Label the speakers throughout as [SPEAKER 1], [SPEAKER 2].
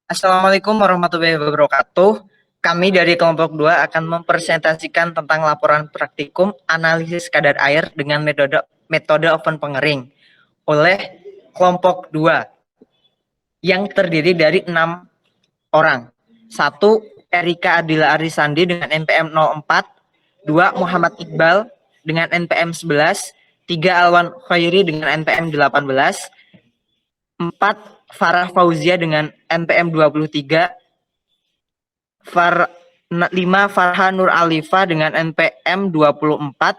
[SPEAKER 1] Assalamualaikum warahmatullahi wabarakatuh. Kami dari kelompok 2 akan mempresentasikan tentang laporan praktikum analisis kadar air dengan metode oven pengering oleh kelompok 2 yang terdiri dari 6 orang. 1. Erika Adila Arisandi dengan NPM 04, 2. Muhammad Iqbal dengan NPM 11, 3. Alwan Khairi dengan NPM 18, 4. Farah Fauzia dengan NPM 23, 5. Farha Nur Alifa dengan NPM 24,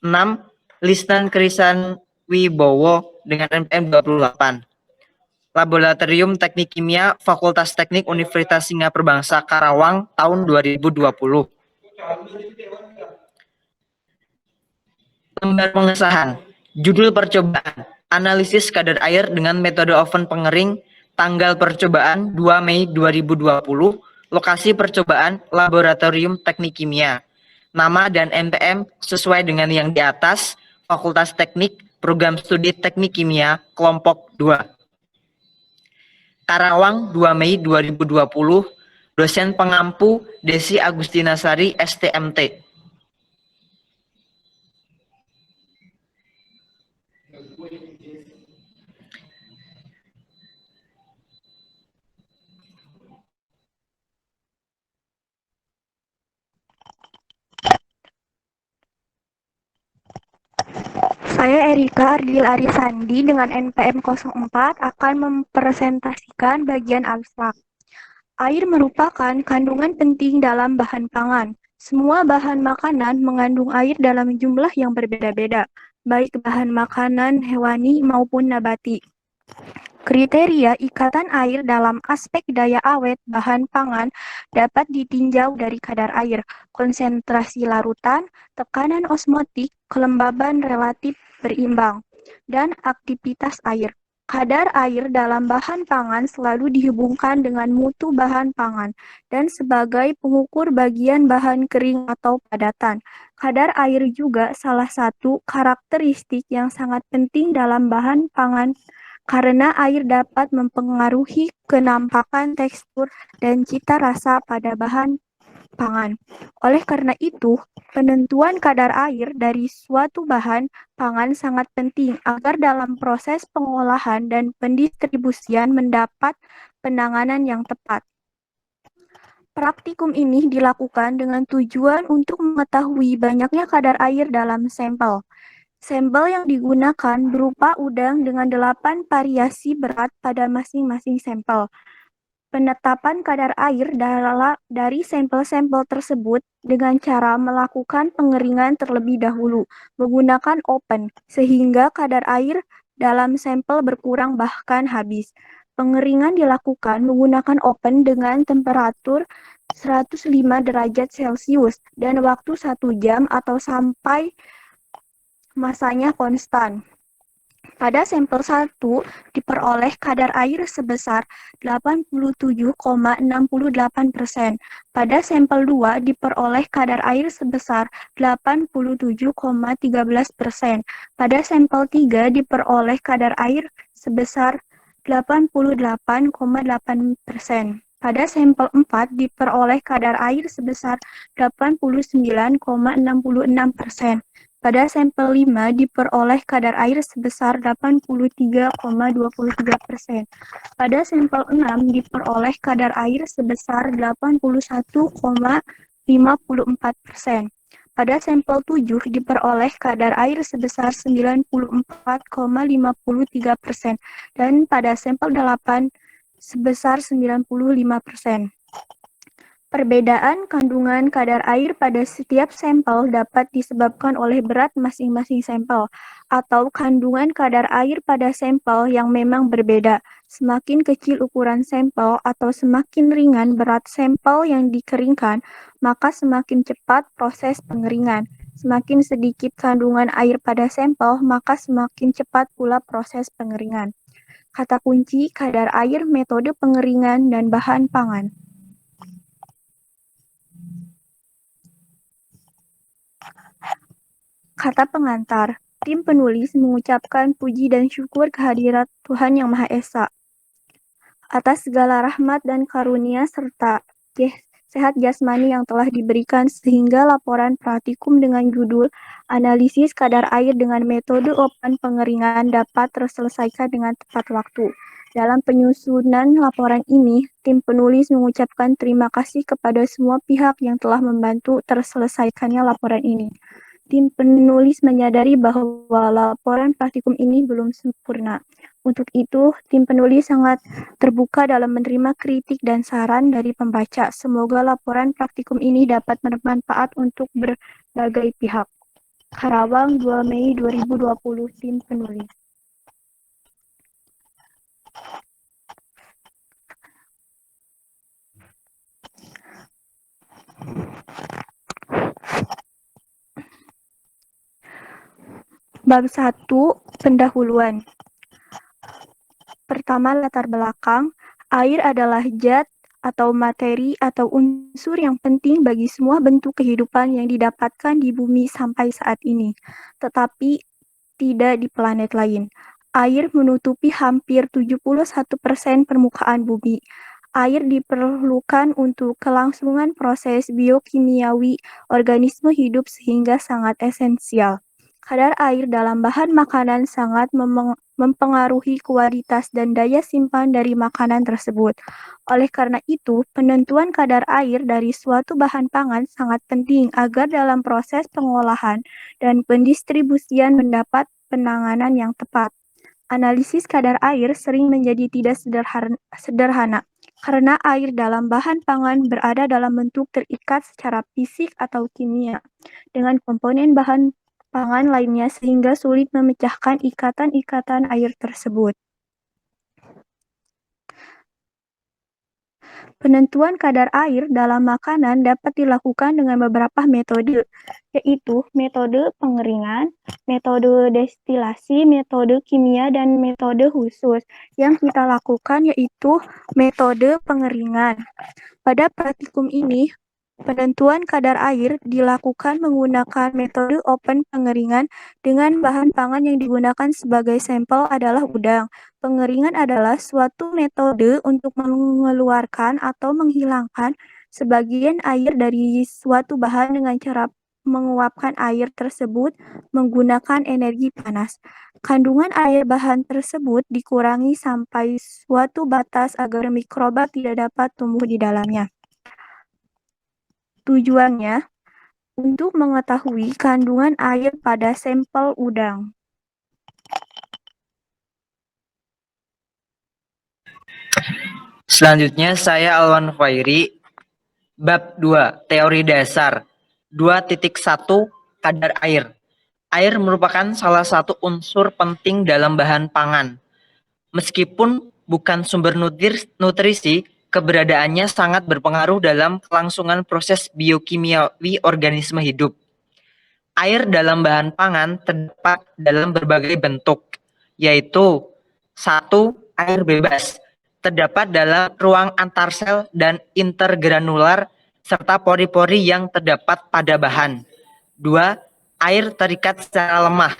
[SPEAKER 1] 6. Lisnan Krisan Wibowo dengan NPM 28. Laboratorium Teknik Kimia Fakultas Teknik Universitas Singapura Bangsa Karawang tahun 2020. Lembar pengesahan. Judul percobaan, analisis kadar air dengan metode oven pengering, tanggal percobaan 2 Mei 2020, lokasi percobaan Laboratorium Teknik Kimia. Nama dan NPM sesuai dengan yang di atas, Fakultas Teknik, Program Studi Teknik Kimia, Kelompok 2. Karawang 2 Mei 2020, dosen pengampu Desi Agustinasari STMT.
[SPEAKER 2] Saya Erika Ardil Arisandi dengan NPM 04 akan mempresentasikan bagian abstrak. Air merupakan kandungan penting dalam bahan pangan. Semua bahan makanan mengandung air dalam jumlah yang berbeda-beda, baik bahan makanan hewani maupun nabati. Kriteria ikatan air dalam aspek daya awet bahan pangan dapat ditinjau dari kadar air, konsentrasi larutan, tekanan osmotik, kelembaban relatif berimbang, dan aktivitas air. Kadar air dalam bahan pangan selalu dihubungkan dengan mutu bahan pangan dan sebagai pengukur bagian bahan kering atau padatan. Kadar air juga salah satu karakteristik yang sangat penting dalam bahan pangan karena air dapat mempengaruhi kenampakan, tekstur, dan cita rasa pada bahan pangan. Oleh karena itu, penentuan kadar air dari suatu bahan pangan sangat penting agar dalam proses pengolahan dan pendistribusian mendapat penanganan yang tepat. Praktikum ini dilakukan dengan tujuan untuk mengetahui banyaknya kadar air dalam sampel. Sampel yang digunakan berupa udang dengan 8 variasi berat pada masing-masing sampel. Penetapan kadar air dari sampel-sampel tersebut dengan cara melakukan pengeringan terlebih dahulu menggunakan oven, sehingga kadar air dalam sampel berkurang bahkan habis. Pengeringan dilakukan menggunakan oven dengan temperatur 105 derajat Celcius dan waktu 1 jam atau sampai masanya konstan. Pada sampel 1 diperoleh kadar air sebesar 87,68%. Pada sampel 2 diperoleh kadar air sebesar 87,13%. Pada sampel 3 diperoleh kadar air sebesar 88,8%. Pada sampel 4 diperoleh kadar air sebesar 89,66%. Pada sampel 5 diperoleh kadar air sebesar 83,23%. Pada sampel 6 diperoleh kadar air sebesar 81,54%. Pada sampel 7 diperoleh kadar air sebesar 94,53% dan pada sampel 8 sebesar 95%. Perbedaan kandungan kadar air pada setiap sampel dapat disebabkan oleh berat masing-masing sampel atau kandungan kadar air pada sampel yang memang berbeda. Semakin kecil ukuran sampel atau semakin ringan berat sampel yang dikeringkan, maka semakin cepat proses pengeringan. Semakin sedikit kandungan air pada sampel, maka semakin cepat pula proses pengeringan. Kata kunci kadar air, metode pengeringan, dan bahan pangan. Kata pengantar, tim penulis mengucapkan puji dan syukur kehadirat Tuhan Yang Maha Esa. atas segala rahmat dan karunia serta sehat jasmani yang telah diberikan sehingga laporan praktikum dengan judul Analisis Kadar Air dengan Metode Open Pengeringan dapat terselesaikan dengan tepat waktu. Dalam penyusunan laporan ini, tim penulis mengucapkan terima kasih kepada semua pihak yang telah membantu terselesaikannya laporan ini. Tim penulis menyadari bahwa laporan praktikum ini belum sempurna. Untuk itu, tim penulis sangat terbuka dalam menerima kritik dan saran dari pembaca. Semoga laporan praktikum ini dapat bermanfaat untuk berbagai pihak. Karawang, 2 Mei 2020, tim penulis. Bab 1, pendahuluan. Pertama, latar belakang. Air adalah zat atau materi atau unsur yang penting bagi semua bentuk kehidupan yang didapatkan di bumi sampai saat ini, tetapi tidak di planet lain. Air menutupi hampir 71% permukaan bumi. Air diperlukan untuk kelangsungan proses biokimiawi organisme hidup sehingga sangat esensial. Kadar air dalam bahan makanan sangat mempengaruhi kualitas dan daya simpan dari makanan tersebut. Oleh karena itu, penentuan kadar air dari suatu bahan pangan sangat penting agar dalam proses pengolahan dan pendistribusian mendapat penanganan yang tepat. Analisis kadar air sering menjadi tidak sederhana karena air dalam bahan pangan berada dalam bentuk terikat secara fisik atau kimia dengan komponen bahan pangan lainnya sehingga sulit memecahkan ikatan-ikatan air tersebut. Penentuan kadar air dalam makanan dapat dilakukan dengan beberapa metode, yaitu metode pengeringan, metode destilasi, metode kimia, dan metode khusus. Yang kita lakukan yaitu metode pengeringan. Pada praktikum ini, penentuan kadar air dilakukan menggunakan metode open pengeringan dengan bahan pangan yang digunakan sebagai sampel adalah udang. Pengeringan adalah suatu metode untuk mengeluarkan atau menghilangkan sebagian air dari suatu bahan dengan cara menguapkan air tersebut menggunakan energi panas. Kandungan air bahan tersebut dikurangi sampai suatu batas agar mikroba tidak dapat tumbuh di dalamnya. Tujuannya untuk mengetahui kandungan air pada sampel udang.
[SPEAKER 1] Selanjutnya saya Alwan Khairi, bab 2, teori dasar. 2.1 kadar air. Air merupakan salah satu unsur penting dalam bahan pangan. Meskipun bukan sumber nutrisi, keberadaannya sangat berpengaruh dalam kelangsungan proses biokimiawi organisme hidup. Air dalam bahan pangan terdapat dalam berbagai bentuk, yaitu 1. Air bebas, terdapat dalam ruang antarsel dan intergranular serta pori-pori yang terdapat pada bahan. 2. Air terikat secara lemah,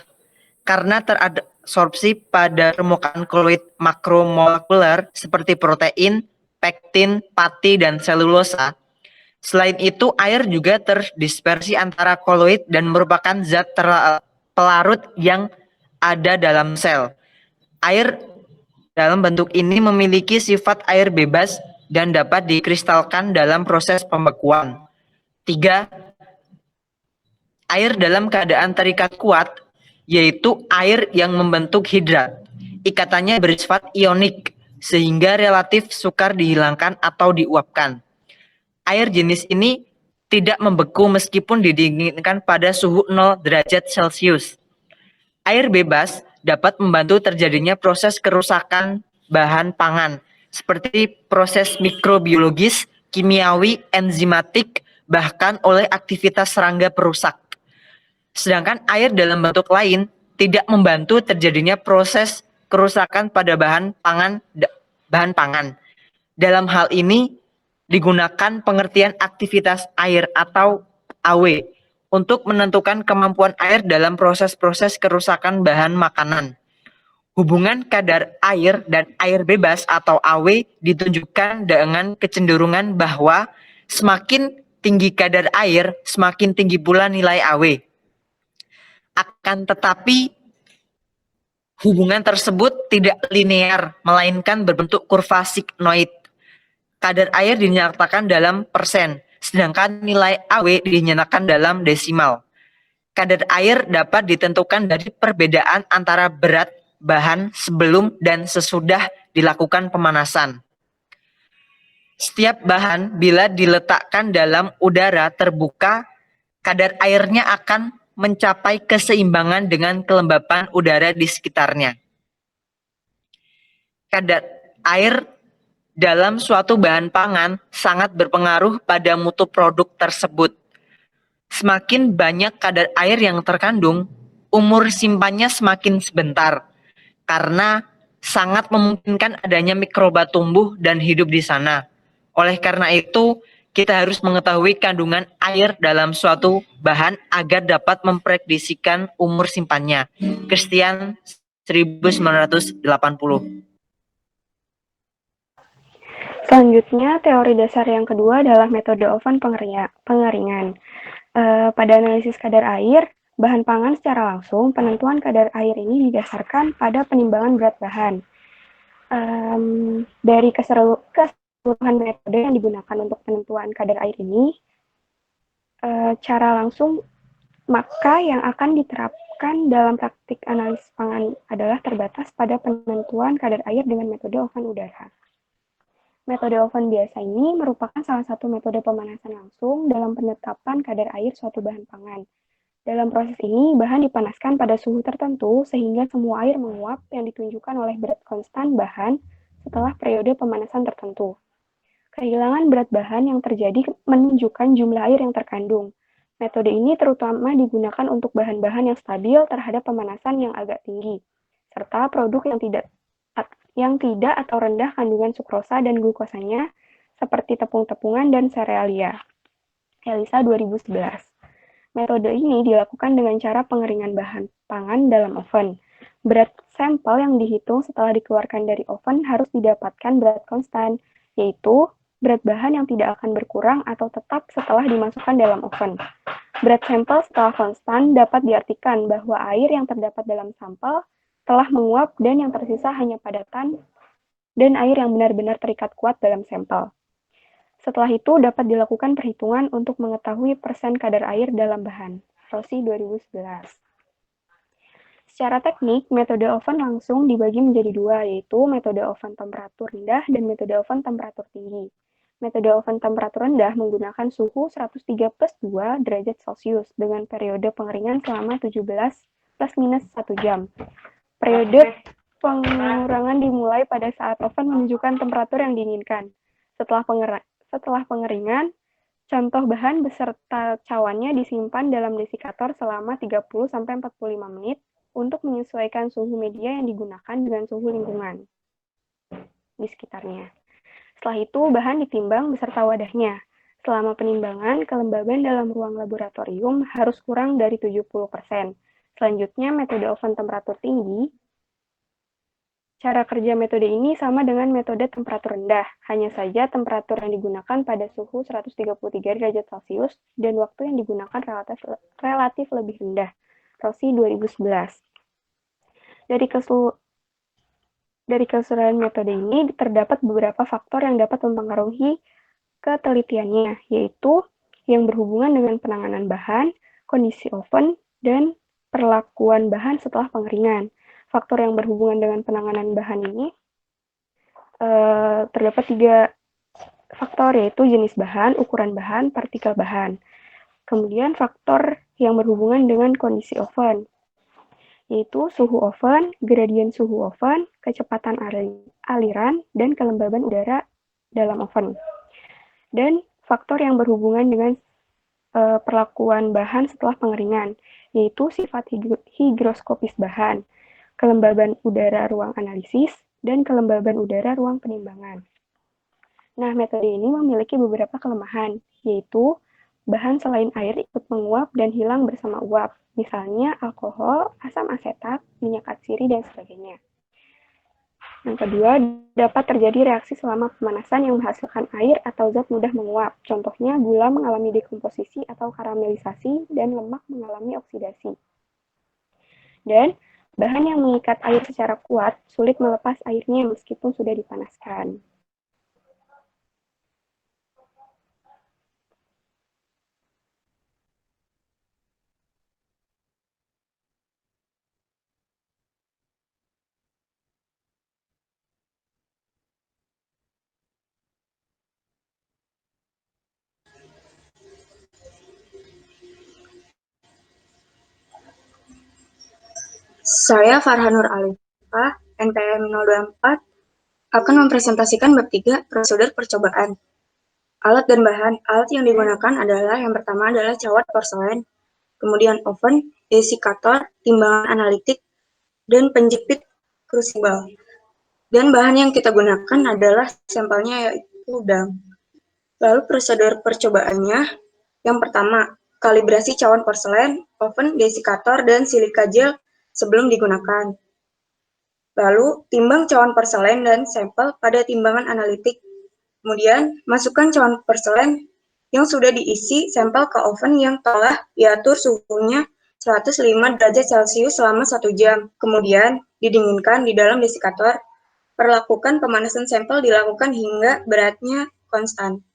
[SPEAKER 1] karena terabsorpsi pada permukaan koloid makromolekuler seperti protein, pektin, pati, dan selulosa. Selain itu, air juga terdispersi antara koloid dan merupakan zat pelarut yang ada dalam sel. Air dalam bentuk ini memiliki sifat air bebas dan dapat dikristalkan dalam proses pembekuan. 3. Air dalam keadaan terikat kuat, yaitu air yang membentuk hidrat. Ikatannya bersifat ionik, sehingga relatif sukar dihilangkan atau diuapkan. Air jenis ini tidak membeku meskipun didinginkan pada suhu 0 derajat Celcius. Air bebas dapat membantu terjadinya proses kerusakan bahan pangan, seperti proses mikrobiologis, kimiawi, enzimatik, bahkan oleh aktivitas serangga perusak. Sedangkan air dalam bentuk lain tidak membantu terjadinya proses kerusakan pada bahan pangan. Dalam hal ini digunakan pengertian aktivitas air atau AW untuk menentukan kemampuan air dalam proses-proses kerusakan bahan makanan. Hubungan kadar air dan air bebas atau AW ditunjukkan dengan kecenderungan bahwa semakin tinggi kadar air, semakin tinggi pula nilai AW. Akan tetapi, hubungan tersebut tidak linear, melainkan berbentuk kurva sigmoid. Kadar air dinyatakan dalam persen, sedangkan nilai AW dinyatakan dalam desimal. Kadar air dapat ditentukan dari perbedaan antara berat bahan sebelum dan sesudah dilakukan pemanasan. Setiap bahan bila diletakkan dalam udara terbuka, kadar airnya akan mencapai keseimbangan dengan kelembapan udara di sekitarnya. Kadar air dalam suatu bahan pangan sangat berpengaruh pada mutu produk tersebut. Semakin banyak kadar air yang terkandung, umur simpannya semakin sebentar, karena sangat memungkinkan adanya mikroba tumbuh dan hidup di sana. Oleh karena itu, kita harus mengetahui kandungan air dalam suatu bahan agar dapat memprediksikan umur simpannya. Christian 1980.
[SPEAKER 3] Selanjutnya, teori dasar yang kedua adalah metode oven pengeringan. Pada analisis kadar air, bahan pangan secara langsung, penentuan kadar air ini didasarkan pada penimbangan berat bahan. Dari keseluruhan metode yang digunakan untuk penentuan kadar air ini, cara langsung maka yang akan diterapkan dalam praktik analisis pangan adalah terbatas pada penentuan kadar air dengan metode oven udara. Metode oven biasa ini merupakan salah satu metode pemanasan langsung dalam penetapan kadar air suatu bahan pangan. Dalam proses ini, bahan dipanaskan pada suhu tertentu sehingga semua air menguap yang ditunjukkan oleh berat konstan bahan setelah periode pemanasan tertentu. Kehilangan berat bahan yang terjadi menunjukkan jumlah air yang terkandung. Metode ini terutama digunakan untuk bahan-bahan yang stabil terhadap pemanasan yang agak tinggi, serta produk yang tidak atau rendah kandungan sukrosa dan glukosanya, seperti tepung-tepungan dan serealia. Elisa 2011. Metode ini dilakukan dengan cara pengeringan bahan pangan dalam oven. Berat sampel yang dihitung setelah dikeluarkan dari oven harus didapatkan berat konstan, yaitu berat bahan yang tidak akan berkurang atau tetap setelah dimasukkan dalam oven. Berat sampel setelah konstan dapat diartikan bahwa air yang terdapat dalam sampel telah menguap dan yang tersisa hanya padatan dan air yang benar-benar terikat kuat dalam sampel. Setelah itu dapat dilakukan perhitungan untuk mengetahui persen kadar air dalam bahan. Rossi 2011. Secara teknik, metode oven langsung dibagi menjadi dua, yaitu metode oven temperatur rendah dan metode oven temperatur tinggi. Metode oven temperatur rendah menggunakan suhu 103 plus 2 derajat Celcius dengan periode pengeringan selama 17 plus minus 1 jam. Periode pengurangan dimulai pada saat oven menunjukkan temperatur yang diinginkan. Setelah pengeringan, contoh bahan beserta cawannya disimpan dalam desikator selama 30-45 menit untuk menyesuaikan suhu media yang digunakan dengan suhu lingkungan di sekitarnya. Setelah itu, bahan ditimbang beserta wadahnya. Selama penimbangan, kelembaban dalam ruang laboratorium harus kurang dari 70%. Selanjutnya, metode oven temperatur tinggi. Cara kerja metode ini sama dengan metode temperatur rendah, hanya saja temperatur yang digunakan pada suhu 133 derajat Celcius dan waktu yang digunakan relatif lebih rendah. Rossi 2011. Dari keseluruhan metode ini terdapat beberapa faktor yang dapat mempengaruhi ketelitiannya, yaitu yang berhubungan dengan penanganan bahan, kondisi oven, dan perlakuan bahan setelah pengeringan. Faktor yang berhubungan dengan penanganan bahan ini terdapat 3 faktor, yaitu jenis bahan, ukuran bahan, partikel bahan. Kemudian faktor yang berhubungan dengan kondisi oven, yaitu suhu oven, gradien suhu oven, kecepatan aliran, dan kelembaban udara dalam oven. Dan faktor yang berhubungan dengan perlakuan bahan setelah pengeringan, yaitu sifat higroskopis bahan, kelembaban udara ruang analisis, dan kelembaban udara ruang penimbangan. Nah, metode ini memiliki beberapa kelemahan, yaitu bahan selain air ikut menguap dan hilang bersama uap, misalnya alkohol, asam asetat, minyak atsiri, dan sebagainya. Yang kedua, dapat terjadi reaksi selama pemanasan yang menghasilkan air atau zat mudah menguap. Contohnya, gula mengalami dekomposisi atau karamelisasi dan lemak mengalami oksidasi. Dan bahan yang mengikat air secara kuat sulit melepas airnya meskipun sudah dipanaskan.
[SPEAKER 4] Saya Farhanur Alifah, NPM 024, akan mempresentasikan bab 3 prosedur percobaan. Alat dan bahan. Alat yang digunakan adalah yang pertama adalah cawat porselen, kemudian oven, desikator, timbangan analitik, dan penjepit crucible. Dan bahan yang kita gunakan adalah sampelnya yaitu udang. Lalu prosedur percobaannya, yang pertama, kalibrasi cawan porselen, oven, desikator, dan silika gel sebelum digunakan. Lalu, timbang cawan porselen dan sampel pada timbangan analitik. Kemudian, masukkan cawan porselen yang sudah diisi sampel ke oven yang telah diatur suhunya 105 derajat Celcius selama 1 jam. Kemudian, didinginkan di dalam desikator. Perlakukan pemanasan sampel dilakukan hingga beratnya konstan.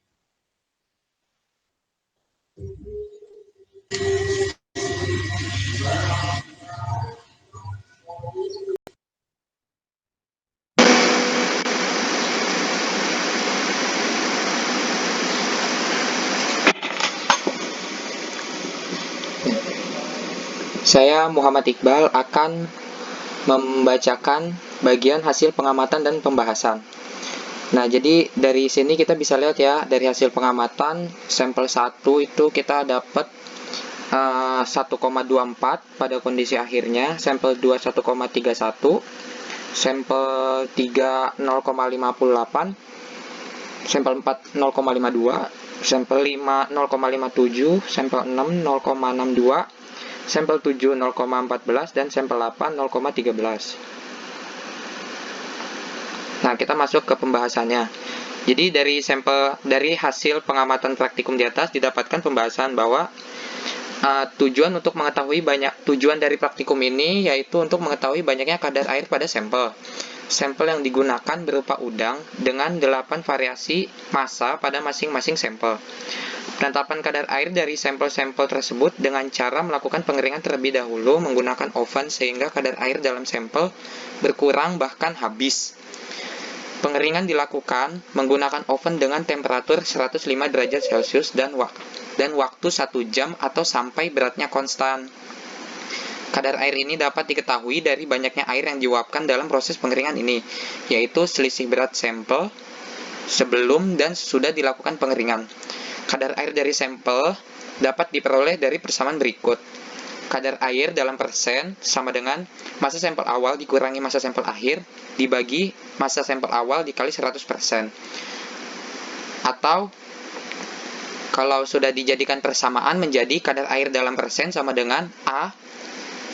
[SPEAKER 5] Saya Muhammad Iqbal akan membacakan bagian hasil pengamatan dan pembahasan. Nah, jadi dari sini kita bisa lihat ya, dari hasil pengamatan sampel 1 itu kita dapat 1,24 pada kondisi akhirnya, sampel 2 1,31, sampel 3 0,58, sampel 4 0,52, sampel 5 0,57, sampel 6 0,62, sampel 7 0,14 dan sampel 8 0,13. Nah, kita masuk ke pembahasannya. Jadi dari hasil pengamatan praktikum di atas didapatkan pembahasan bahwa tujuan dari praktikum ini yaitu untuk mengetahui banyaknya kadar air pada sampel. Sampel yang digunakan berupa udang dengan 8 variasi massa pada masing-masing sampel. Penetapan kadar air dari sampel-sampel tersebut dengan cara melakukan pengeringan terlebih dahulu menggunakan oven sehingga kadar air dalam sampel berkurang bahkan habis. Pengeringan dilakukan menggunakan oven dengan temperatur 105 derajat Celcius dan waktu 1 jam atau sampai beratnya konstan. Kadar air ini dapat diketahui dari banyaknya air yang diuapkan dalam proses pengeringan ini, yaitu selisih berat sampel sebelum dan sesudah dilakukan pengeringan. Kadar air dari sampel dapat diperoleh dari persamaan berikut. Kadar air dalam persen sama dengan massa sampel awal dikurangi massa sampel akhir dibagi massa sampel awal dikali 100%. Atau kalau sudah dijadikan persamaan menjadi kadar air dalam persen sama dengan A,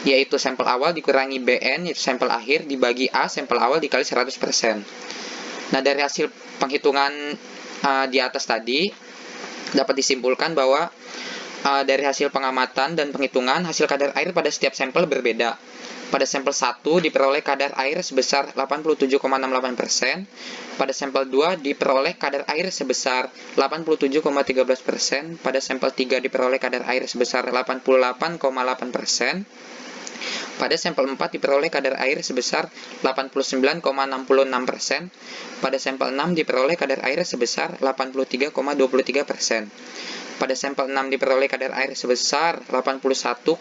[SPEAKER 5] yaitu sampel awal dikurangi BN, yaitu sampel akhir dibagi A sampel awal dikali 100%. Nah, dari hasil penghitungan di atas tadi dapat disimpulkan bahwa dari hasil pengamatan dan penghitungan, hasil kadar air pada setiap sampel berbeda. Pada sampel 1 diperoleh kadar air sebesar 87,68%, pada sampel 2 diperoleh kadar air sebesar 87,13%, pada sampel 3 diperoleh kadar air sebesar 88,8%, pada sampel 4 diperoleh kadar air sebesar 89,66%, pada sampel 6 diperoleh kadar air sebesar 83,23%. Pada sampel 6 diperoleh kadar air sebesar 81,54%,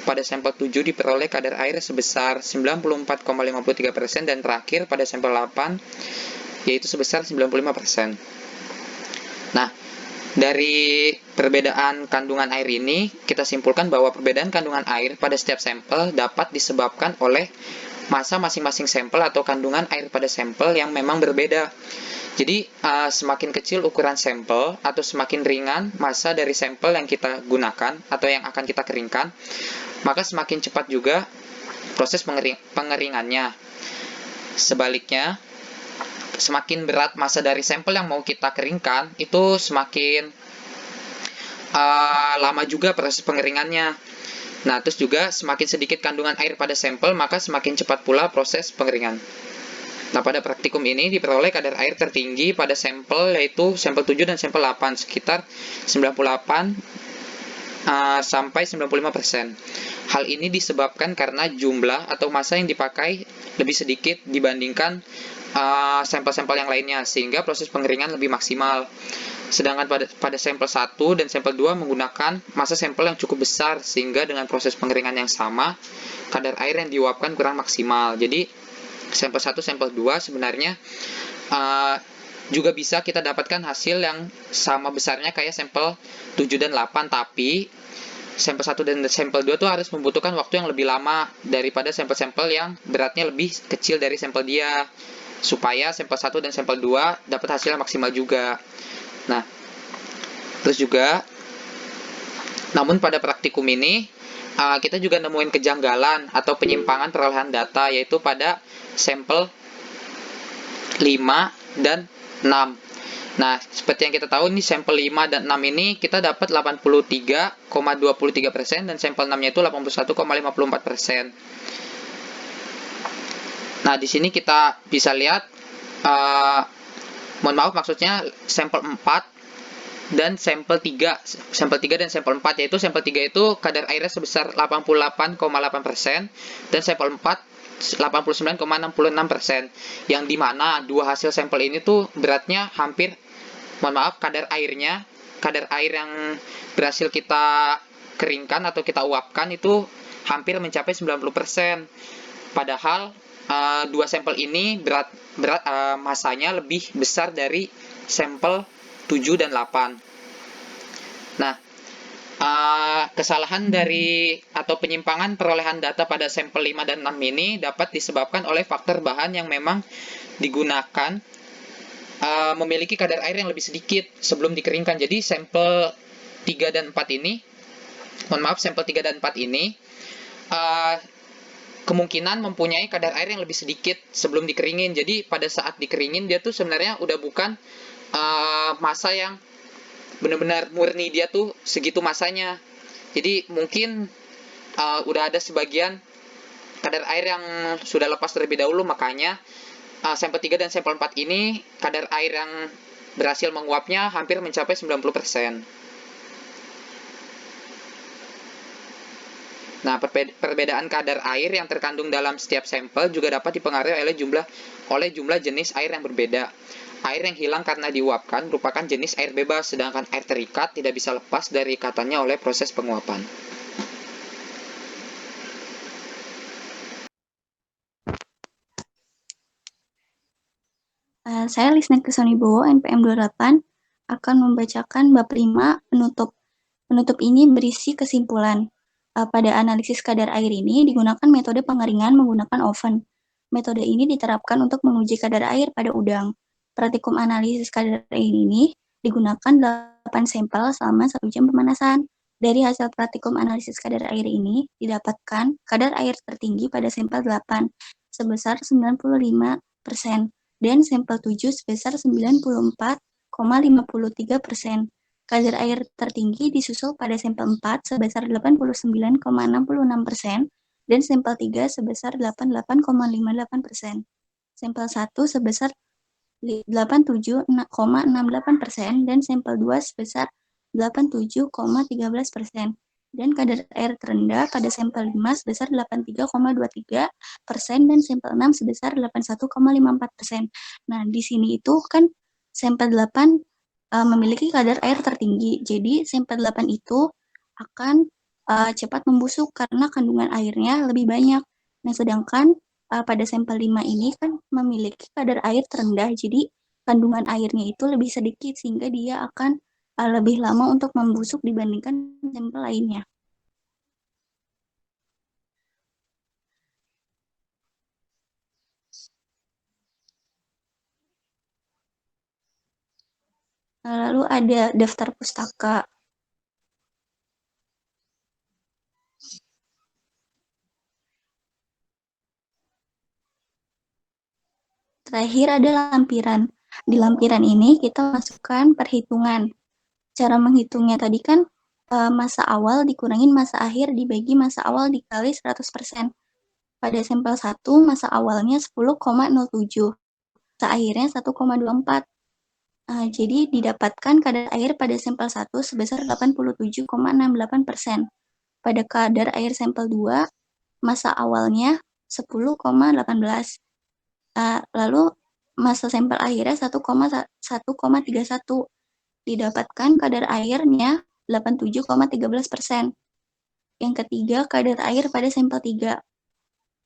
[SPEAKER 5] pada sampel 7 diperoleh kadar air sebesar 94,53%, dan terakhir pada sampel 8 yaitu sebesar 95%. Nah, dari perbedaan kandungan air ini kita simpulkan bahwa perbedaan kandungan air pada setiap sampel dapat disebabkan oleh massa masing-masing sampel atau kandungan air pada sampel yang memang berbeda. Jadi, semakin kecil ukuran sampel atau semakin ringan massa dari sampel yang kita gunakan atau yang akan kita keringkan, maka semakin cepat juga proses pengeringannya. Sebaliknya, semakin berat massa dari sampel yang mau kita keringkan, itu semakin lama juga proses pengeringannya. Nah, terus juga semakin sedikit kandungan air pada sampel, maka semakin cepat pula proses pengeringan. Nah, pada praktikum ini diperoleh kadar air tertinggi pada sampel, yaitu sampel 7 dan sampel 8, sekitar 98 sampai 95%. Hal ini disebabkan karena jumlah atau massa yang dipakai lebih sedikit dibandingkan sampel-sampel yang lainnya, sehingga proses pengeringan lebih maksimal. Sedangkan pada sampel 1 dan sampel 2 menggunakan massa sampel yang cukup besar, sehingga dengan proses pengeringan yang sama, kadar air yang diuapkan kurang maksimal. Jadi, sampel 1, sampel 2 sebenarnya juga bisa kita dapatkan hasil yang sama besarnya kayak sampel 7 dan 8, tapi sampel 1 dan sampel 2 tuh harus membutuhkan waktu yang lebih lama daripada sampel-sampel yang beratnya lebih kecil dari sampel dia, supaya sampel 1 dan sampel 2 dapat hasil yang maksimal juga. Nah, terus juga, namun pada praktikum ini, kita juga nemuin kejanggalan atau penyimpangan perolehan data, yaitu pada sampel 5 dan 6. Nah, seperti yang kita tahu nih, sampel 5 dan 6 ini kita dapat 83,23% dan sampel 6-nya itu 81,54%. Nah, di sini kita bisa lihat, mohon maaf, maksudnya sampel 4 dan sampel 3 dan sampel 4, yaitu sampel 3 itu kadar airnya sebesar 88,8% dan sampel 4 89,66%, yang dimana dua hasil sampel ini tuh beratnya hampir, mohon maaf, kadar air yang berhasil kita keringkan atau kita uapkan itu hampir mencapai 90%. Padahal dua sampel ini berat masanya lebih besar dari sampel 7 dan 8. Nah, kesalahan dari atau penyimpangan perolehan data pada sampel 5 dan 6 ini dapat disebabkan oleh faktor bahan yang memang digunakan memiliki kadar air yang lebih sedikit sebelum dikeringkan. Jadi sampel 3 dan 4 ini, mohon maaf, sampel 3 dan 4 ini kemungkinan mempunyai kadar air yang lebih sedikit sebelum dikeringin. Jadi pada saat dikeringin dia tuh sebenarnya udah bukan massa yang benar-benar murni, dia tuh segitu masanya. Jadi mungkin udah ada sebagian kadar air yang sudah lepas terlebih dahulu, makanya sampel 3 dan sampel 4 ini kadar air yang berhasil menguapnya hampir mencapai 90%. Nah, perbedaan kadar air yang terkandung dalam setiap sampel juga dapat dipengaruhi oleh jumlah jenis air yang berbeda. Air yang hilang karena diuapkan merupakan jenis air bebas, sedangkan air terikat tidak bisa lepas dari ikatannya oleh proses penguapan.
[SPEAKER 2] Saya Lisnet Kesonibowo, NPM 28, akan membacakan bab 5 penutup. Penutup ini berisi kesimpulan. Pada analisis kadar air ini digunakan metode pengeringan menggunakan oven. Metode ini diterapkan untuk menguji kadar air pada udang. Praktikum analisis kadar air ini digunakan 8 sampel selama 1 jam pemanasan. Dari hasil praktikum analisis kadar air ini didapatkan kadar air tertinggi pada sampel 8 sebesar 95% dan sampel 7 sebesar 94,53%. Kadar air tertinggi disusul pada sampel 4 sebesar 89,66% dan sampel 3 sebesar 88,58%. Sampel 1 sebesar 87,68% dan sampel 2 sebesar 87,13%. Dan kadar air terendah pada sampel 5 sebesar 83,23% dan sampel 6 sebesar 81,54%. Nah, di sini itu kan sampel 8 memiliki kadar air tertinggi. Jadi sampel 8 itu akan cepat membusuk karena kandungan airnya lebih banyak. Nah, sedangkan pada sampel 5 ini kan memiliki kadar air terendah. Jadi kandungan airnya itu lebih sedikit sehingga dia akan lebih lama untuk membusuk dibandingkan sampel lainnya. Lalu ada daftar pustaka.
[SPEAKER 6] terakhir ada lampiran. Di lampiran ini kita masukkan perhitungan. Cara menghitungnya tadi kan masa awal dikurangin masa akhir dibagi masa awal dikali 100%. Pada sampel 1, masa awalnya 10,07. Masa akhirnya 1,24. Jadi didapatkan kadar air pada sampel 1 sebesar 87,68%. Pada kadar air sampel 2, masa awalnya 10,18. Lalu masa sampel akhirnya 1,31. Didapatkan kadar airnya 87,13%. Yang ketiga, kadar air pada sampel 3.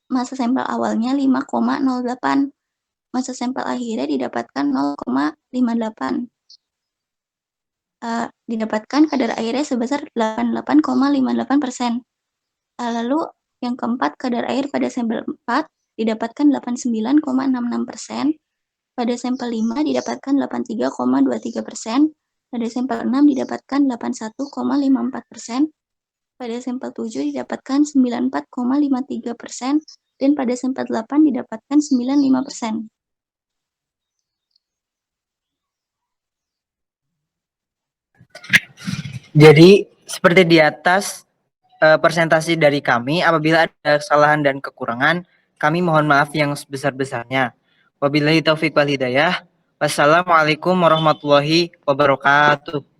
[SPEAKER 6] Masa sampel awalnya 5,08. Masa sampel akhirnya didapatkan 0,58. Didapatkan kadar airnya sebesar 88,58%. Lalu yang keempat, kadar air pada sampel 4 didapatkan 89,66%. Pada sampel 5 didapatkan 83,23%. Pada sampel 6 didapatkan 81,54%. Pada sampel 7 didapatkan 94,53%. Dan pada sampel 8 didapatkan 95%.
[SPEAKER 1] Jadi seperti di atas presentasi dari kami, apabila ada kesalahan dan kekurangan, kami mohon maaf yang sebesar-besarnya. Wabillahi taufiq wal hidayah. Wassalamualaikum warahmatullahi wabarakatuh.